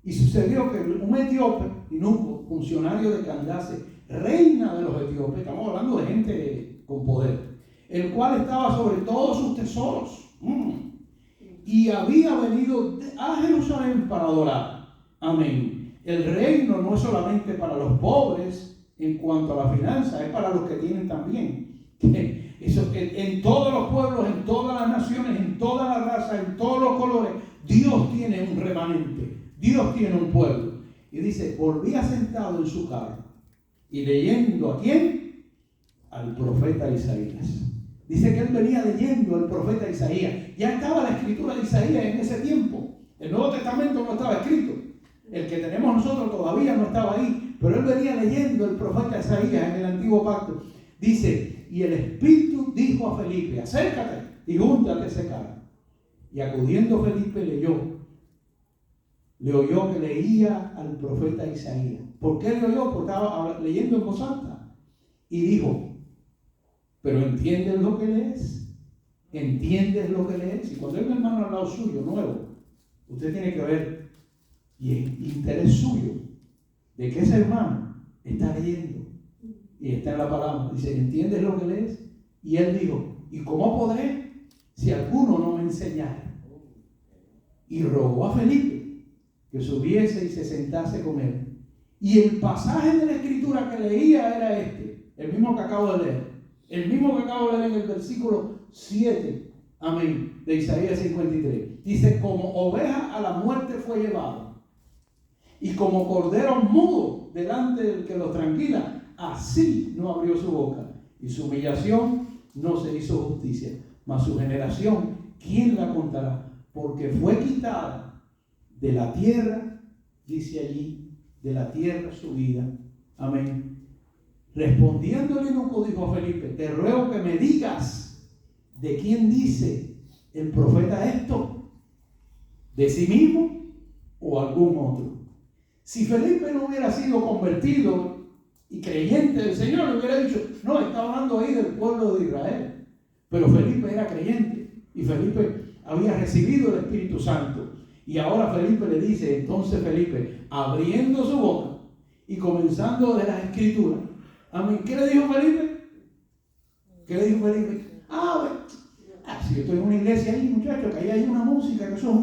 S1: Y sucedió que un etíope, Inuco, funcionario de Candace, reina de los etíopes, estamos hablando de gente con poder, el cual estaba sobre todos sus tesoros, y había venido a Jerusalén para adorar. Amén. El reino no es solamente para los pobres en cuanto a la finanza, es para los que tienen también. Eso, en todos los pueblos, en todas las naciones, en todas las razas, en todos los colores, Dios tiene un remanente, Dios tiene un pueblo. Y dice: volvía sentado en su carro y leyendo ¿a quién? Al profeta Isaías. Dice que él venía leyendo al profeta Isaías. Ya estaba la escritura de Isaías en ese tiempo. El Nuevo Testamento no estaba escrito. El que tenemos nosotros todavía no estaba ahí. Pero él venía leyendo el profeta Isaías en el Antiguo Pacto. Dice: y el Espíritu dijo a Felipe: acércate y júntate ese carro. Y acudiendo Felipe le oyó que leía al profeta Isaías. ¿Por qué le oyó? Porque estaba leyendo en voz alta. Y dijo: ¿pero entiendes lo que lees? ¿Entiendes lo que lees? Y cuando hay un hermano al lado suyo, nuevo, usted tiene que ver, y el interés suyo, de que ese hermano está leyendo y está en la palabra. Dice: ¿entiendes lo que lees? Y él dijo: ¿y cómo podré si alguno no me enseñara? Y rogó a Felipe que subiese y se sentase con él. Y el pasaje de la escritura que leía era este, el mismo que acabo de leer. El mismo que acabo de leer en el versículo 7, amén, de Isaías 53. Dice: como oveja a la muerte fue llevado, y como cordero mudo delante del que lo tranquila, así no abrió su boca, y su humillación no se hizo justicia. Mas su generación, ¿quién la contará? Porque fue quitada de la tierra, dice allí, de la tierra su vida. Amén. Respondiendo el eunuco dijo a Felipe: te ruego que me digas de quién dice el profeta esto, de sí mismo o algún otro. Si Felipe no hubiera sido convertido y creyente del Señor, le hubiera dicho: no, está hablando ahí del pueblo de Israel. Pero Felipe era creyente y Felipe había recibido el Espíritu Santo. Y ahora Felipe le dice, entonces Felipe, abriendo su boca y comenzando de las Escrituras. Amén. ¿Qué le dijo Felipe? ¿Qué le dijo Felipe? Si yo estoy en una iglesia ahí, muchachos, que ahí hay una música, que eso es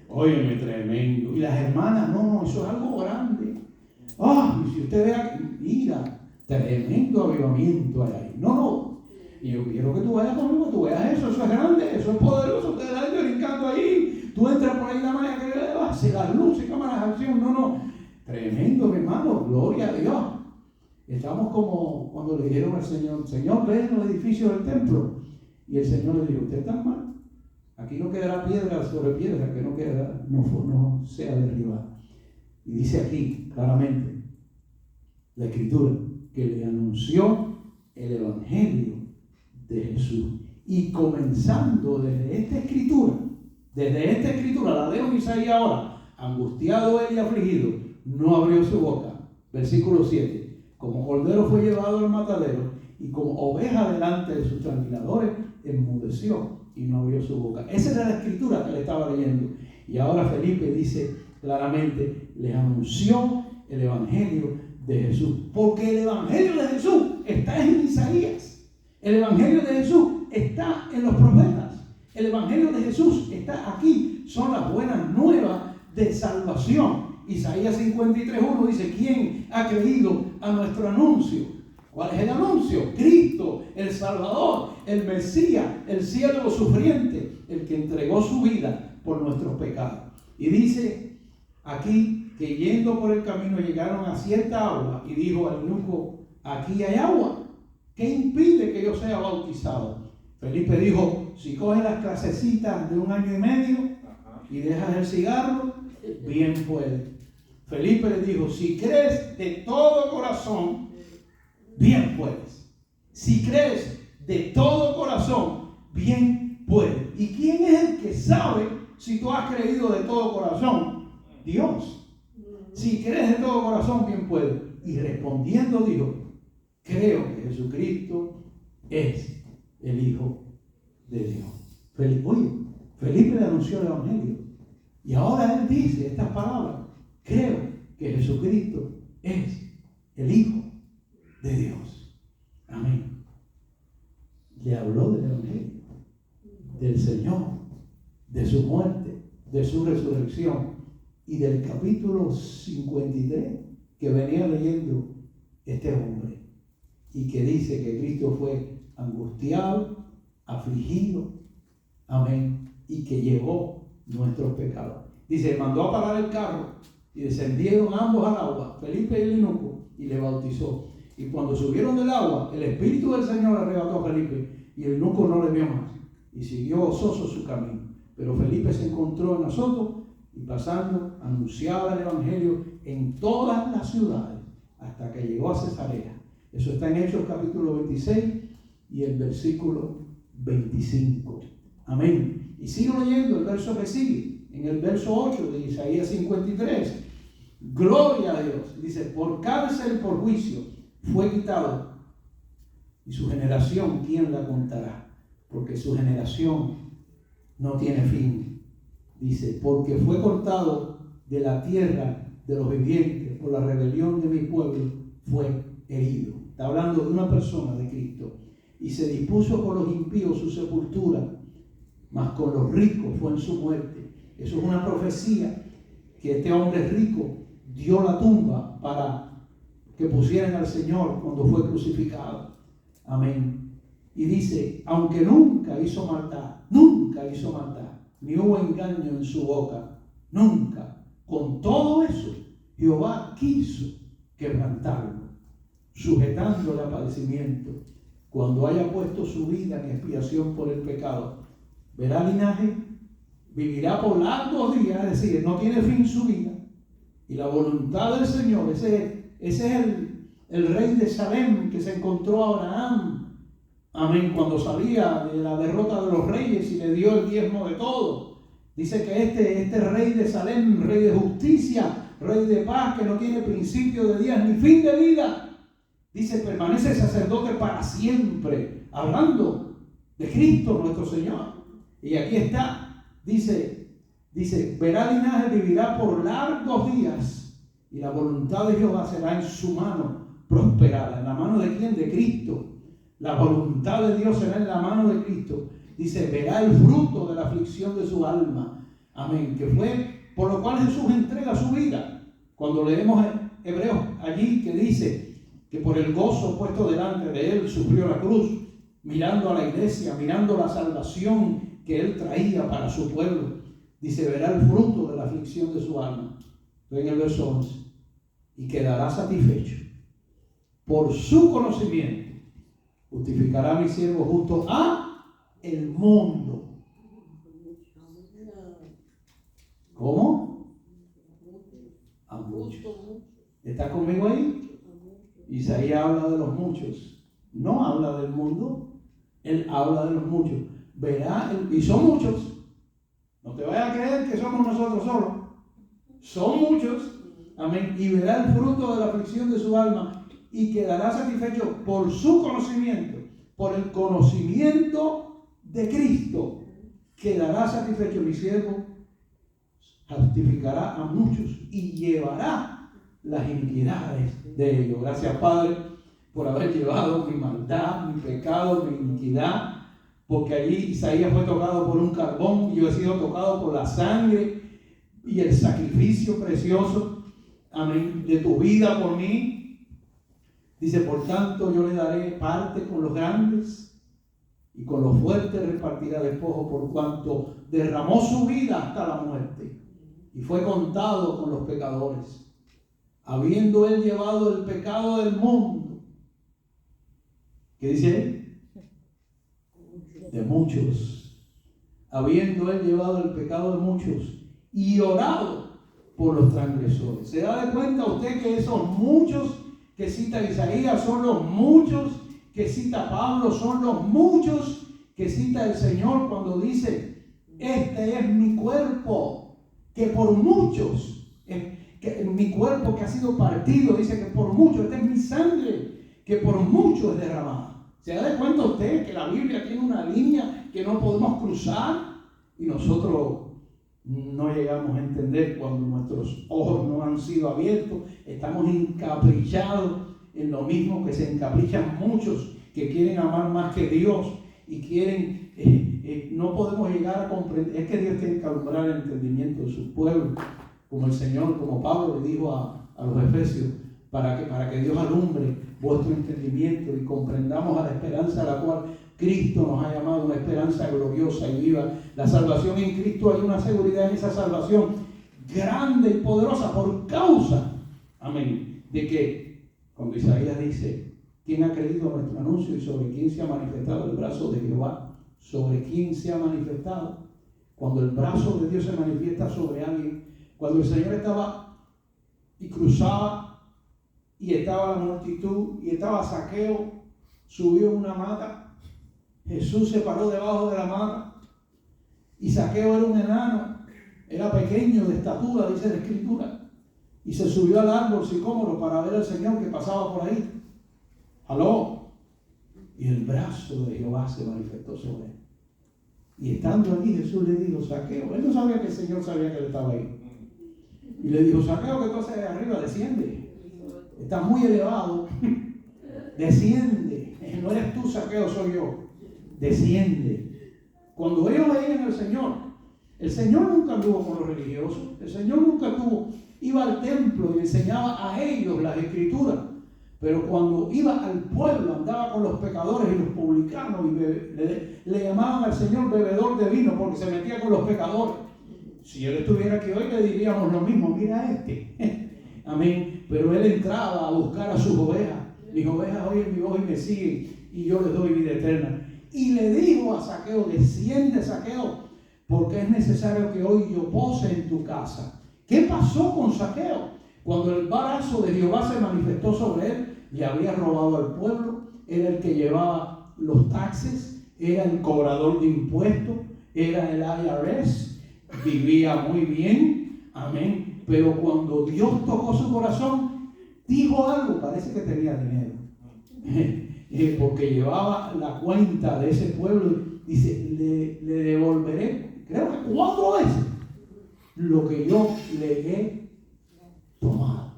S1: óyeme, tremendo. Y las hermanas, no, eso es algo grande. Y si usted vea, mira, tremendo avivamiento hay ahí. No. Y yo quiero que tú vayas conmigo, tú veas eso es grande, eso es poderoso. Ustedes están brincando ahí, tú entras por ahí la manera que le hace las luces, cámaras de acción. No. Tremendo, mi hermano, gloria a Dios. Estamos como cuando le dijeron al Señor, ve en los edificios del templo. Y el Señor le dijo: usted está mal. Aquí no quedará piedra sobre piedra que no sea derribada. Y dice aquí claramente la Escritura que le anunció el Evangelio de Jesús. Y comenzando desde esta Escritura, la leo en Isaías ahora: angustiado él y afligido, no abrió su boca. Versículo 7. Como cordero fue llevado al matadero, y como oveja delante de sus trasquiladores, enmudeció y no abrió su boca. Esa era la escritura que le estaba leyendo. Y ahora Felipe dice claramente: les anunció el Evangelio de Jesús. Porque el Evangelio de Jesús está en Isaías. El Evangelio de Jesús está en los profetas. El Evangelio de Jesús está aquí. Son las buenas nuevas de salvación. Isaías 53:1 dice: ¿quién ha creído a nuestro anuncio? ¿Cuál es el anuncio? Cristo, el Salvador, el Mesías, el siervo sufriente, el que entregó su vida por nuestros pecados. Y dice aquí que yendo por el camino llegaron a cierta agua, y dijo al eunuco: aquí hay agua, ¿qué impide que yo sea bautizado? Felipe dijo: si coges las clasecitas de 1 año y medio y dejas el cigarro, bien puedes. Felipe le dijo: si crees de todo corazón, bien puedes. Si crees de todo corazón, bien puedes. ¿Y quién es el que sabe si tú has creído de todo corazón, Dios. Si crees de todo corazón, bien puede. Y respondiendo dijo, creo que Jesucristo es el Hijo de Dios. Felipe le anunció el Evangelio. Y ahora él dice estas palabras. Creo que Jesucristo es el Hijo de Dios. Amén. Le habló del Evangelio, del Señor, de su muerte, de su resurrección y del capítulo 53 que venía leyendo este hombre y que dice que Cristo fue angustiado, afligido, amén, y que llevó nuestros pecados. Dice, mandó a parar el carro y descendieron ambos al agua, Felipe y el eunuco, y le bautizó. Y cuando subieron del agua, el Espíritu del Señor arrebató a Felipe y el eunuco no le vio más y siguió gozoso su camino. Pero Felipe se encontró en Azoto y pasando anunciaba el Evangelio en todas las ciudades hasta que llegó a Cesarea. Eso está en Hechos capítulo 26 y el versículo 25. Amén. Y sigo leyendo el verso que sigue, en el verso 8 de Isaías 53. Gloria a Dios. Dice, por cárcel, por juicio, fue quitado. Y su generación, ¿quién la contará? Porque su generación no tiene fin. Dice, porque fue cortado de la tierra de los vivientes, por la rebelión de mi pueblo, fue herido. Está hablando de una persona de Cristo. Y se dispuso con los impíos su sepultura, mas con los ricos fue en su muerte. Eso es una profecía que este hombre rico dio la tumba para que pusieran al Señor cuando fue crucificado. Amén. Y dice, aunque nunca hizo maldad, ni hubo engaño en su boca, nunca. Con todo eso, Jehová quiso quebrantarlo, sujetándole a padecimiento, cuando haya puesto su vida en expiación por el pecado. Verá linaje, vivirá por largos días, es decir, no tiene fin su vida. Y la voluntad del Señor, ese es el rey de Salem que se encontró a Abraham. Amén, cuando salía de la derrota de los reyes y le dio el diezmo de todo. Dice que este rey de Salem, rey de justicia, rey de paz, que no tiene principio de días ni fin de vida, dice, permanece sacerdote para siempre, hablando de Cristo nuestro Señor. Y aquí está, dice, verá linaje, vivirá por largos días, y la voluntad de Jehová será en su mano prosperada. ¿En la mano de quién? De Cristo. La voluntad de Dios será en la mano de Cristo. Dice, verá el fruto de la aflicción de su alma. Amén. Que fue por lo cual Jesús entrega su vida. Cuando leemos Hebreos allí que dice que por el gozo puesto delante de él sufrió la cruz, mirando a la iglesia, mirando la salvación que él traía para su pueblo. Dice, verá el fruto de la aflicción de su alma. Estoy en el verso 11. Y quedará satisfecho. Por su conocimiento justificará a mi siervo justo a el mundo. ¿Cómo? A muchos. ¿Está conmigo ahí? Isaías habla de los muchos. No habla del mundo. Él habla de los muchos. Verá, y son muchos. No te vayas a creer que somos nosotros solos. Son muchos. Amén. Y verá el fruto de la aflicción de su alma. Y quedará satisfecho por su conocimiento, por el conocimiento de Cristo. Quedará satisfecho mi siervo, justificará a muchos y llevará las iniquidades de ellos. Gracias, Padre, por haber llevado mi maldad, mi pecado, mi iniquidad, porque allí Isaías fue tocado por un carbón y yo he sido tocado por la sangre y el sacrificio precioso, amén, de tu vida por mí. Dice, por tanto, yo le daré parte con los grandes y con los fuertes repartirá despojo, por cuanto derramó su vida hasta la muerte y fue contado con los pecadores, habiendo él llevado el pecado del mundo. ¿Qué dice él? De muchos. Habiendo él llevado el pecado de muchos y orado por los transgresores. ¿Se da de cuenta usted que esos muchos que cita Isaías son los muchos que cita Pablo, son los muchos que cita el Señor cuando dice este es mi cuerpo, que por muchos, mi cuerpo que ha sido partido, dice que por muchos, esta es mi sangre, que por muchos es derramada. ¿Se da cuenta usted que la Biblia tiene una línea que no podemos cruzar? Y nosotros no llegamos a entender cuando nuestros ojos no han sido abiertos. Estamos encaprichados en lo mismo que se encaprichan muchos que quieren amar más que Dios y quieren, no podemos llegar a comprender. Es que Dios tiene que alumbrar el entendimiento de su pueblo, como el Señor, como Pablo le dijo a los Efesios, para que Dios alumbre vuestro entendimiento y comprendamos a la esperanza a la cual Cristo nos ha llamado, una esperanza gloriosa y viva. La salvación en Cristo, hay una seguridad en esa salvación grande y poderosa por causa, amén, de que cuando Isaías dice, ¿quién ha creído nuestro anuncio y sobre quién se ha manifestado el brazo de Jehová? ¿Sobre quién se ha manifestado? Cuando el brazo de Dios se manifiesta sobre alguien, cuando el Señor estaba y cruzaba y estaba la multitud y estaba Zaqueo, subió en una mata, Jesús se paró debajo de la mata y Zaqueo era un enano, era pequeño de estatura, dice la Escritura, y se subió al árbol sicómoro para ver al Señor que pasaba por ahí. ¡Aló! Y el brazo de Jehová se manifestó sobre él. Y estando allí Jesús le dijo, Zaqueo, él no sabía que el Señor sabía que él estaba ahí. Y le dijo, Zaqueo, ¿qué tú haces de arriba? Desciende. Estás muy elevado. Desciende. No eres tú, Zaqueo, soy yo. Desciende. Cuando ellos veían al Señor, el Señor nunca anduvo con los religiosos. El Señor nunca iba al templo y enseñaba a ellos las Escrituras. Pero cuando iba al pueblo, andaba con los pecadores y los publicanos y le llamaban al Señor bebedor de vino porque se metía con los pecadores. Si él estuviera aquí hoy le diríamos lo mismo, mira amén. Pero él entraba a buscar a sus ovejas. Mis ovejas oyen mi voz y me siguen y yo les doy vida eterna. Y le dijo a Zaqueo, desciende Zaqueo, porque es necesario que hoy yo pose en tu casa. ¿Qué pasó con Zaqueo? Cuando el brazo de Jehová se manifestó sobre él, le había robado al pueblo, era el que llevaba los taxes, era el cobrador de impuestos, era el IRS, vivía muy bien, amén. Pero cuando Dios tocó su corazón, dijo algo, parece que tenía dinero, porque llevaba la cuenta de ese pueblo. Dice, le devolveré, creo que 4 veces lo que yo le he tomado.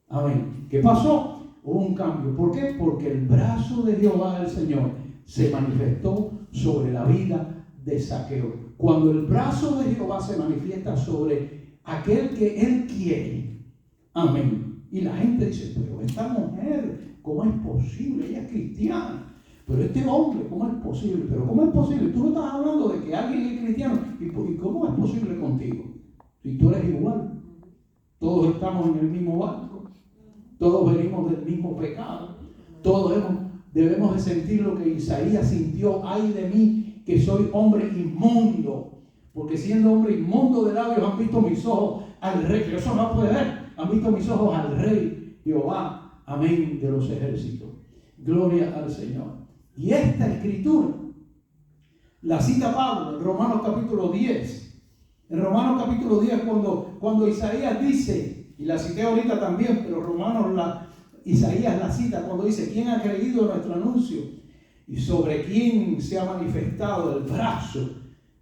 S1: Amén. ¿Qué pasó? Hubo un cambio. ¿Por qué? Porque el brazo de Jehová, el Señor, se manifestó sobre la vida de Zaqueo. Cuando el brazo de Jehová se manifiesta sobre aquel que él quiere, amén. Y la gente dice, pero esta mujer, ¿cómo es posible? Ella es cristiana. Pero este hombre, ¿cómo es posible? Pero ¿cómo es posible? Tú no estás hablando de que alguien es cristiano. ¿Y cómo es posible contigo? Si tú eres igual. Todos estamos en el mismo barco. Todos venimos del mismo pecado. Todos debemos de sentir lo que Isaías sintió. Ay de mí, que soy hombre inmundo. Porque siendo hombre inmundo de labios han visto mis ojos al Rey. Que eso no puede ver. Han visto mis ojos al Rey Jehová. Amén de los ejércitos. Gloria al Señor. Y esta escritura la cita Pablo en Romanos capítulo 10. En Romanos capítulo 10 cuando Isaías dice, y la cité ahorita también, pero Isaías la cita cuando dice, ¿quién ha creído nuestro anuncio? Y sobre quién se ha manifestado el brazo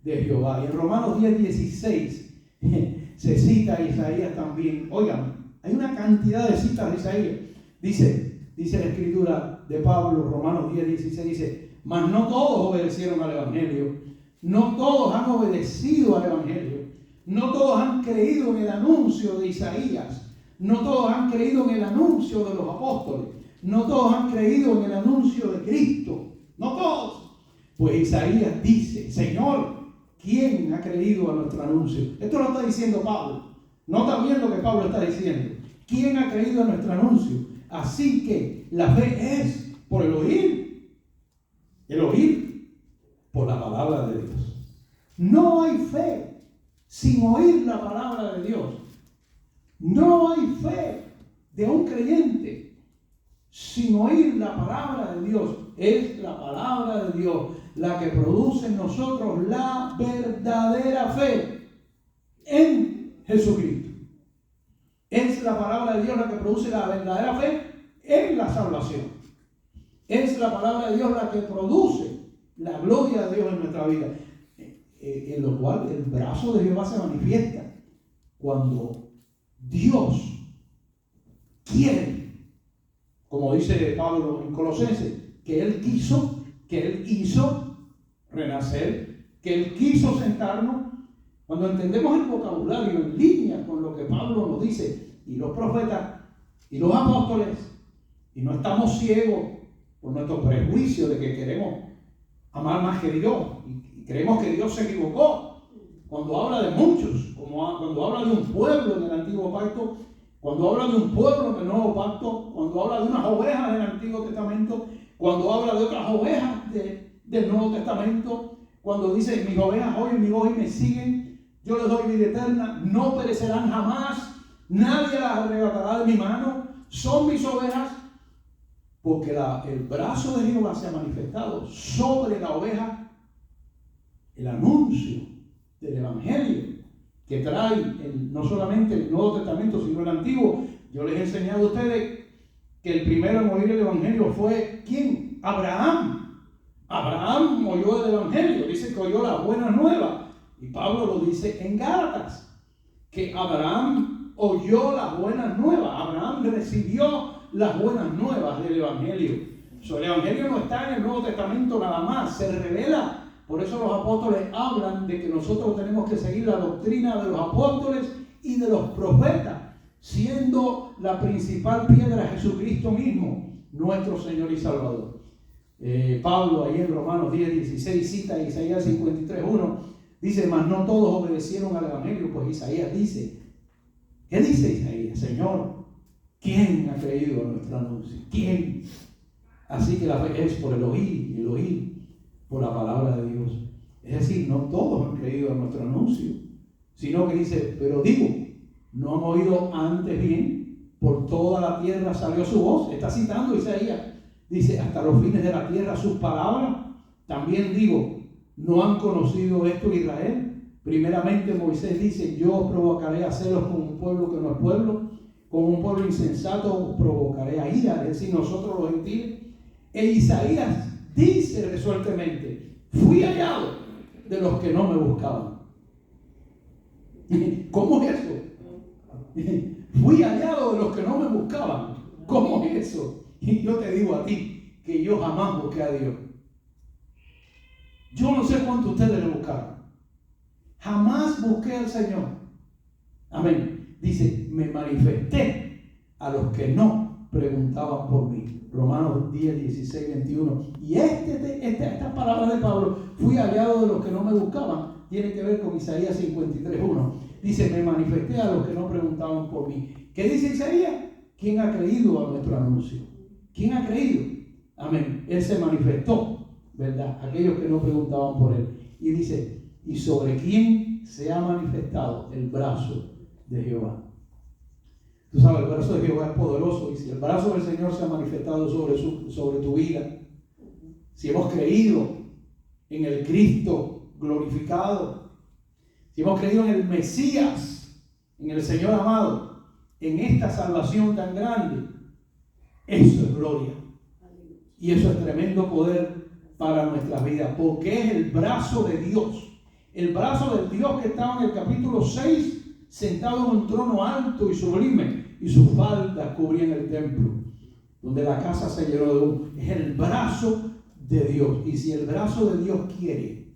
S1: de Jehová. Y en Romanos 10:16 se cita a Isaías también. Oigan, hay una cantidad de citas de Isaías. Dice la escritura de Pablo, Romanos 10:16, dice, mas no todos obedecieron al Evangelio. No todos han obedecido al Evangelio. No todos han creído en el anuncio de Isaías. No todos han creído en el anuncio de los apóstoles. No todos han creído en el anuncio de Cristo. No todos. Pues Isaías dice, Señor, ¿quién ha creído a nuestro anuncio? Esto lo está diciendo Pablo. Nota bien lo que Pablo está diciendo. ¿Quién ha creído a nuestro anuncio? Así que la fe es por el oír. El oír por la palabra de Dios. No hay fe sin oír la palabra de Dios. No hay fe de un creyente sin oír la palabra de Dios. Es la palabra de Dios la que produce en nosotros la verdadera fe en Jesucristo. Es la palabra de Dios la que produce la verdadera fe en la salvación. Es la palabra de Dios la que produce la gloria de Dios en nuestra vida, en lo cual el brazo de Jehová se manifiesta cuando Dios quiere, como dice Pablo en Colosenses, que Él quiso, que Él hizo renacer, que Él quiso sentarnos. Cuando entendemos el vocabulario en línea con lo que Pablo nos dice, y los profetas, y los apóstoles, y no estamos ciegos por nuestro prejuicio de que queremos amar más que Dios, y creemos que Dios se equivocó cuando habla de muchos, cuando habla de un pueblo en el Antiguo Pacto, cuando habla de un pueblo en el Nuevo Pacto, cuando habla de unas ovejas del Antiguo Testamento, cuando habla de otras ovejas del Nuevo Testamento, cuando dice: mis ovejas oyen mi voz y me siguen, yo les doy vida eterna, no perecerán jamás, nadie las arrebatará de mi mano, son mis ovejas. Porque el brazo de Jehová se ha manifestado sobre la oveja, el anuncio del Evangelio que trae no solamente el Nuevo Testamento, sino el Antiguo. Yo les he enseñado a ustedes que el primero en oír el Evangelio fue ¿quién? Abraham. Abraham oyó el Evangelio, dice que oyó la buena nueva. Y Pablo lo dice en Gálatas, que Abraham oyó las buenas nuevas. Abraham recibió las buenas nuevas del Evangelio. El Evangelio no está en el Nuevo Testamento nada más, se revela. Por eso los apóstoles hablan de que nosotros tenemos que seguir la doctrina de los apóstoles y de los profetas, siendo la principal piedra Jesucristo mismo, nuestro Señor y Salvador. Pablo ahí en Romanos 10:16 cita Isaías 53:1, dice: mas no todos obedecieron al Evangelio. Pues Isaías dice, ¿qué dice Isaías? Señor, ¿quién ha creído a nuestro anuncio? ¿Quién? Así que la fe es por el oír, y el oír por la palabra de Dios. Es decir, no todos han creído a nuestro anuncio, sino que dice: pero digo, ¿no han oído antes bien? Por toda la tierra salió su voz. Está citando Isaías. Dice: hasta los fines de la tierra sus palabras. También digo, ¿no han conocido esto Israel? Primeramente Moisés dice: yo os provocaré a celos con un pueblo que no es pueblo, con un pueblo insensato os provocaré a ira, es decir, nosotros los gentiles. E Isaías dice resueltamente: fui hallado de los que no me buscaban. ¿Cómo es eso? Fui hallado de los que no me buscaban. ¿Cómo es eso? Y yo te digo a ti que yo jamás busqué a Dios. Yo no sé cuánto ustedes le buscaron. Jamás busqué al Señor. Amén. Dice: me manifesté a los que no preguntaban por mí. Romanos 10:16-21. Y estas palabras de Pablo, fui hallado de los que no me buscaban, tiene que ver con Isaías 53:1. Dice: me manifesté a los que no preguntaban por mí. ¿Qué dice Isaías? ¿Quién ha creído a nuestro anuncio? ¿Quién ha creído? Amén. Él se manifestó, ¿verdad? Aquellos que no preguntaban por él. Y dice: ¿y sobre quién se ha manifestado el brazo de Jehová? Tú sabes, el brazo de Jehová es poderoso, y si el brazo del Señor se ha manifestado sobre tu vida, si hemos creído en el Cristo glorificado, si hemos creído en el Mesías, en el Señor amado, en esta salvación tan grande, eso es gloria. Y eso es tremendo poder para nuestras vidas, porque es el brazo de Dios. El brazo del Dios que estaba en el capítulo 6, sentado en un trono alto y sublime, y sus faldas cubrían el templo, donde la casa se llenó de humo. Es el brazo de Dios. Y si el brazo de Dios quiere,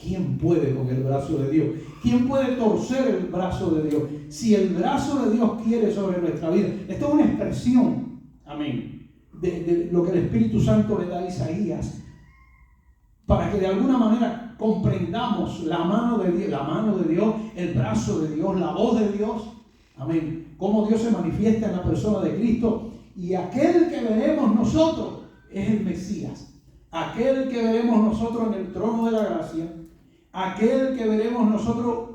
S1: ¿quién puede con el brazo de Dios? ¿Quién puede torcer el brazo de Dios? Si el brazo de Dios quiere sobre nuestra vida. Esto es una expresión, amén, de lo que el Espíritu Santo le da a Isaías, para que de alguna manera comprendamos la mano de Dios, el brazo de Dios, la voz de Dios, amén, cómo Dios se manifiesta en la persona de Cristo. Y aquel que veremos nosotros es el Mesías, aquel que veremos nosotros en el trono de la gracia, aquel que veremos nosotros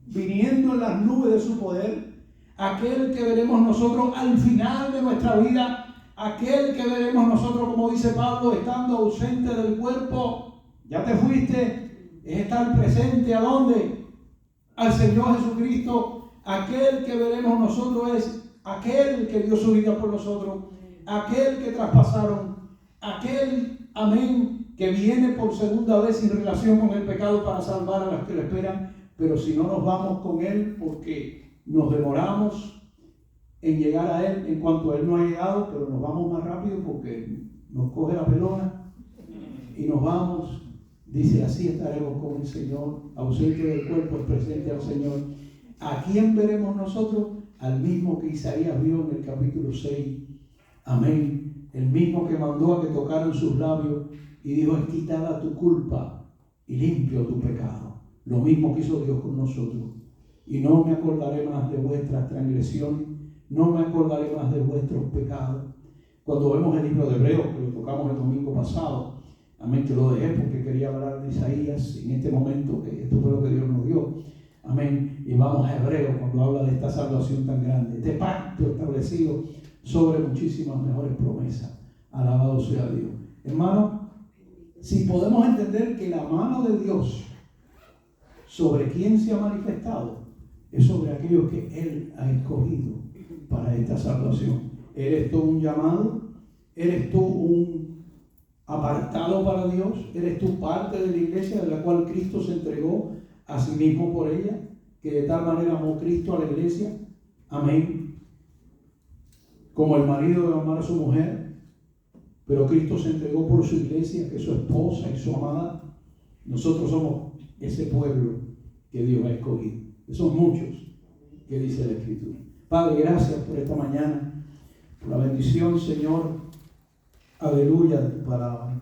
S1: viniendo en las nubes de su poder, aquel que veremos nosotros al final de nuestra vida aquel que veremos nosotros, como dice Pablo, estando ausente del cuerpo. Ya te fuiste, es estar presente. ¿A dónde? Al Señor Jesucristo. Aquel que veremos nosotros es aquel que dio su vida por nosotros, aquel que traspasaron, aquel, amén, que viene por segunda vez en relación con el pecado para salvar a las que lo esperan. Pero si no nos vamos con Él, porque nos demoramos en llegar a Él, en cuanto a Él no ha llegado, pero nos vamos más rápido porque nos coge la pelona y nos vamos. Dice, así estaremos con el Señor, ausente del cuerpo, es presente al Señor. ¿A quién veremos nosotros? Al mismo que Isaías vio en el capítulo 6. Amén. El mismo que mandó a que tocaran sus labios y dijo, es quitada tu culpa y limpio tu pecado. Lo mismo que hizo Dios con nosotros. Y no me acordaré más de vuestras transgresiones, no me acordaré más de vuestros pecados. Cuando vemos el libro de Hebreos, que lo tocamos el domingo pasado, amén, que lo dejé porque quería hablar de Isaías en este momento, que esto fue lo que Dios nos dio. Amén. Y vamos a Hebreos cuando habla de esta salvación tan grande, este pacto establecido sobre muchísimas mejores promesas. Alabado sea Dios. Hermano, si podemos entender que la mano de Dios sobre quien se ha manifestado es sobre aquellos que Él ha escogido para esta salvación. ¿Eres tú un llamado? ¿Eres tú un apartado para Dios? ¿Eres tú parte de la iglesia de la cual Cristo se entregó a sí mismo por ella? Que de tal manera amó Cristo a la iglesia. Amén. Como el marido debe amar a su mujer, pero Cristo se entregó por su iglesia, que es su esposa y su amada. Nosotros somos ese pueblo que Dios ha escogido. Son muchos, que dice la Escritura. Padre, gracias por esta mañana, por la bendición, Señor, aleluya, para